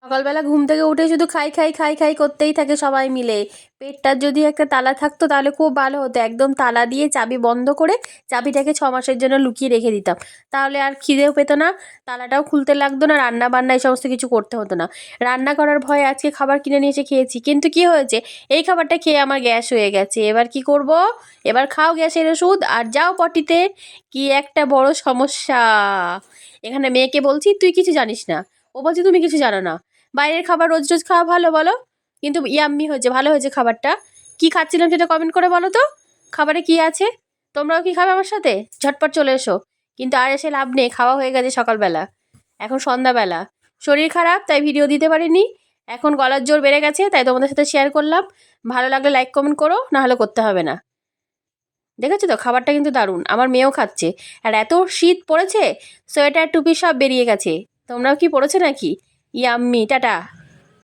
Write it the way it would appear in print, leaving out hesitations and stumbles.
সকালবেলা ঘুম থেকে উঠে শুধু খাই খাই খাই খাই করতেই থাকে সবাই মিলে। পেটটার যদি একটা তালা থাকতো তাহলে খুব ভালো হতো, একদম তালা দিয়ে চাবি বন্ধ করে চাবিটাকে 6 মাসের জন্য লুকিয়ে রেখে দিতাম। তাহলে আর খিদেও পেতো না, তালাটাও খুলতে লাগতো না, রান্না বান্না এই সমস্ত কিছু করতে হতো না। রান্না করার ভয়ে আজকে খাবার কিনে নিয়ে এসে খেয়েছি, কিন্তু কি হয়েছে, এই খাবারটা খেয়ে আমার গ্যাস হয়ে গেছে। এবার কি করব? এবার খাও গ্যাসের ওষুধ আর যাও পটিতে। কি একটা বড় সমস্যা! এখানে মেয়েকে বলছি তুই কিছু জানিস না, ও বলছে তুমি কিছু জানো না। বাইরের খাবার রোজ রোজ খাওয়া ভালো বলো? কিন্তু ইয়াম্মি হয়েছে, ভালো হয়েছে খাবারটা। কি খাচ্ছিলাম সেটা কমেন্ট করে বলো তো। খাবারে কি আছে? তোমরাও কি খাবে আমার সাথে? ঝটপট চলে এসো। কিন্তু আর এসে লাভ নেই, খাওয়া হয়ে গেছে সকালবেলা, এখন সন্ধ্যাবেলা। শরীর খারাপ তাই ভিডিও দিতে পারিনি, এখন গলার জোর বেড়ে গেছে তাই তোমাদের সাথে শেয়ার করলাম। ভালো লাগলে লাইক কমেন্ট করো, না হলে করতে হবে না। দেখেছো তো, খাবারটা কিন্তু দারুণ, আমার মেয়েও খাচ্ছে। আর এত শীত পড়েছে, সোয়েটার টুপি সব বেরিয়ে গেছে। তোমরাও কি পড়েছো নাকি? Yummy, tata.